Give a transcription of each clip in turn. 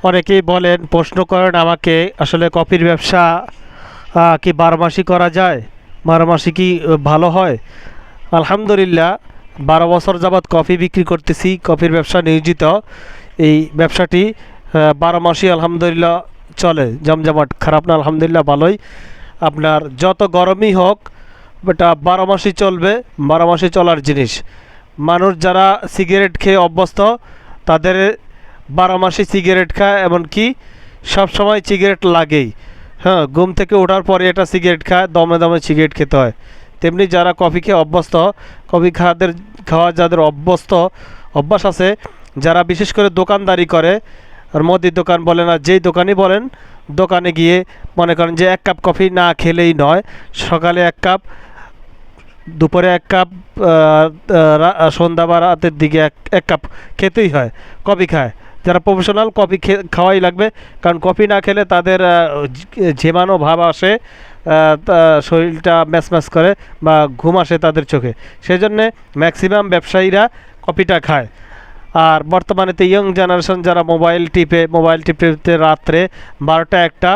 অনেকেই বলেন, প্রশ্ন করেন আমাকে, আসলে কফির ব্যবসা কি 12 মাসই করা যায়? 12 মাসই কি ভালো হয়? আলহামদুলিল্লাহ, 12 বছর যাবৎ কফি বিক্রি করতেছি, কফির ব্যবসা নিয়োজিত। এই ব্যবসাটি 12 মাসই আলহামদুলিল্লাহ চলে জমজমাট, খারাপ না, আলহামদুলিল্লাহ ভালোই। আপনার যত গরমই হোক, এটা 12 মাসই চলবে, 12 মাসই চলার জিনিস। মানুষ যারা সিগারেট খেয়ে অভ্যস্ত, তাদের 12 মাসই সিগারেট খায়, এমনকি সবসময় সিগারেট লাগেই। হ্যাঁ, ঘুম থেকে ওঠার পরে একটা সিগারেট খায়, দমে দমে সিগারেট খেতে হয়। তেমনি যারা কফি খেয়ে অভ্যস্ত, কফি খাওয়া যাদের অভ্যাস আছে, যারা বিশেষ করে দোকানদারি করে, আর মুদির দোকান বলেন আর যেই দোকানই বলেন, দোকানে গিয়ে মনে করেন যে 1 কাপ কফি না খেলেই নয়। সকালে 1 কাপ, দুপুরে 1 কাপ, সন্ধ্যা বা রাতের দিকে এক কাপ খেতেই হয়, কফি খায়। যারা প্রফেশনাল, কফি খাওয়াই লাগবে, কারণ কফি না খেলে তাদের ঝিমানো ভাব আসে, শরীরটা ম্যাচ করে বা ঘুম আসে তাদের চোখে। সেজন্যে ম্যাক্সিমাম ব্যবসায়ীরা কফিটা খায়। আর বর্তমানেতে ইয়ং জেনারেশন যারা মোবাইল টিপতে রাত্রে 12টা 1টা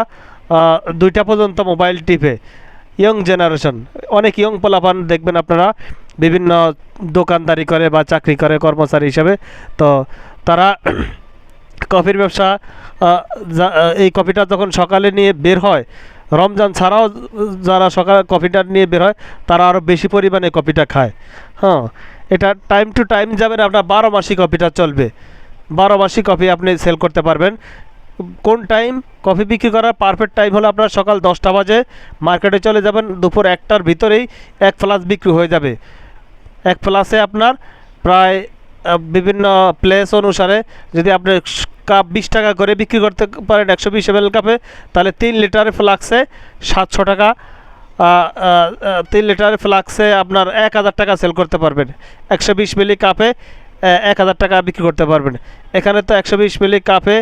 2টা পর্যন্ত মোবাইল টিপে, ইয়ং জেনারেশন, অনেক ইয়ং পোলাপান দেখবেন আপনারা বিভিন্ন দোকানদারি করে বা চাকরি করে কর্মচারী হিসাবে। তো তারা কফির ব্যবসা, এই কফিটা যখন সকালে নিয়ে বের হয়, রমজান ছাড়াও যারা সকালে কফিটা নিয়ে বের হয়, তারা আরও বেশি পরিমাণে কফিটা খায়। হ্যাঁ, এটা টাইম টু টাইম যাবেন, আপনার 12 মাসই কফিটা চলবে। 12 মাসই কফি আপনি সেল করতে পারবেন। কোন টাইম কফি বিক্রি করার পারফেক্ট টাইম হলো আপনার সকাল 10টা বাজে মার্কেটে চলে যাবেন, দুপুর 1টার ভিতরেই 1 ফ্লাস বিক্রি হয়ে যাবে। 1 ফ্লাসে আপনার প্রায় বিভিন্ন প্লেস অনুসারে, যদি আপনি কাপ 20 টাকা করে বিক্রি করতে পারেন 120 ml কাপে, তাহলে 3 লিটারের ফ্লাক্সে 700 টাকা। 3 লিটারের ফ্লাক্সে আপনার 1000 টাকা সেল করতে পারবেন। 120 মিলি কাপে 1000 টাকা বিক্রি করতে পারবেন। এখানে তো 120 মিলি কাপে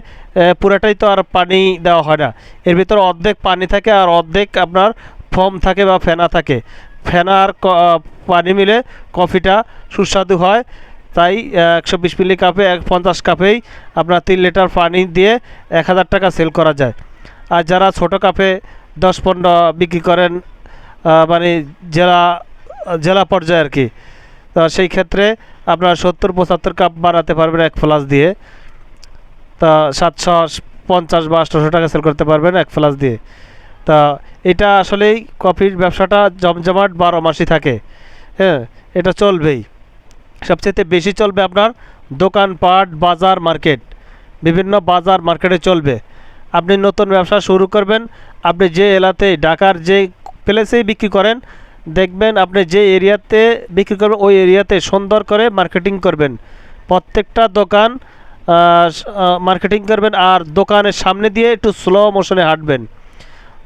পুরাটাই তো আর পানি দেওয়া হয় না, এর ভিতরে অর্ধেক পানি থাকে আর অর্ধেক আপনার ফোম থাকে বা ফেনা থাকে। ফেনা আর পানি মিলে কফিটা সুস্বাদু হয়। তাই 120 মিলি কাপে 50 কাপেই আপনার 3 লিটার পানি দিয়ে 1000 টাকা সেল করা যায়। আর যারা ছোট কাপে 10-15 বিক্রি করেন, মানে জেলা জেলা পর্যায়ে আর কি, তো সেই ক্ষেত্রে আপনার 70-75 কাপ বানাতে পারবেন 1 ফ্লাস দিয়ে। তা 750 বা 800 টাকা সেল করতে পারবেন 1 ফ্লাস দিয়ে। তা এটা আসলেই কফির ব্যবসাটা জমজমাট 12 মাসই থাকে। হ্যাঁ, এটা চলবেই। সবচেয়ে বেশি চলবে আপনার দোকানপাট, বাজার, মার্কেট, বিভিন্ন বাজার মার্কেটে চলবে। আপনি নতুন ব্যবসা শুরু করবেন, আপনি যে এলাকাতে, ঢাকার যে প্লেসেই বিক্রি করেন, দেখবেন আপনি যে এরিয়াতে বিক্রি করবেন ওই এরিয়াতে সুন্দর করে মার্কেটিং করবেন। প্রত্যেকটা দোকান মার্কেটিং করবেন, আর দোকানের সামনে দিয়ে একটু স্লো মোশনে হাঁটবেন,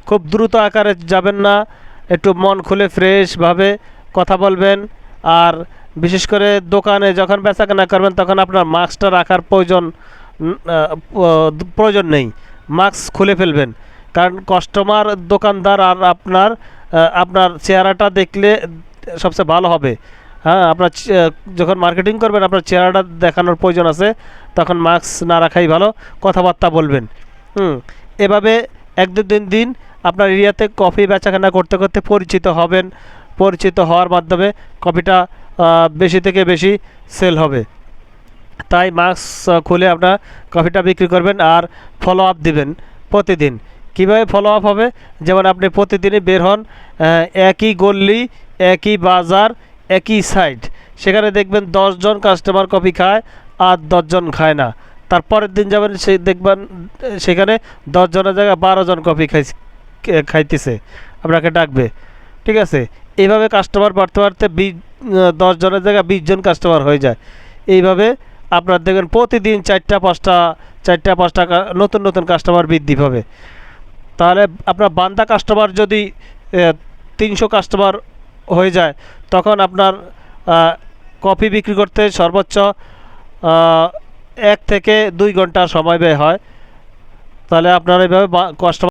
খুব দ্রুত আকারে যাবেন না, একটু মন খুলে ফ্রেশভাবে কথা বলবেন। আর বিশেষ করে দোকানে যখন বেচাকেনা করবেন, তখন আপনার মাস্কটা রাখার প্রয়োজন নেই, মাস্ক খুলে ফেলবেন। কারণ কাস্টমার, দোকানদার আর আপনার চেহারাটা দেখলে সবচেয়ে ভালো হবে। হ্যাঁ, আপনার যখন মার্কেটিং করবেন আপনার চেহারাটা দেখানোর প্রয়োজন আছে, তখন মাস্ক না রাখাই ভালো, কথাবার্তা বলবেন। এভাবে 1-2 দিন আপনার এরিয়াতে কফি বেচাকেনা করতে করতে পরিচিত হবেন। পরিচিত হওয়ার মাধ্যমে কফিটা বেশি থেকে বেশি সেল হবে। তাই মাস্ক খুলে আপনার কফিটা বিক্রি করবেন আর ফলো আপ দিবেন প্রতিদিন। কীভাবে ফলো আপ হবে? যেমন আপনি প্রতিদিনই বের হন, একই গল্লি, একই বাজার, একই সাইড, সেখানে দেখবেন 10 জন কাস্টমার কফি খায় আর 10 জন খায় না। তারপরের দিন যাবেন, দেখবেন সেখানে 10 জনের জায়গায় 12 জন কফি খাইতেছে, আপনাকে ডাকবে। ঠিক আছে, এইভাবে কাস্টমার বাড়তে বাড়তে 10 জনের জায়গায় 20 জন কাস্টমার হয়ে যায়। এইভাবে আপনার দেখবেন প্রতিদিন 4টা-5টা নতুন নতুন কাস্টমার বৃদ্ধি পাবে। তাহলে আপনার বান্দা কাস্টমার যদি 300 কাস্টমার হয়ে যায়, তখন আপনার কফি বিক্রি করতে সর্বোচ্চ 1 থেকে 2 ঘন্টা সময় ব্যয় হয়। তাহলে আপনার এইভাবে কাস্টমার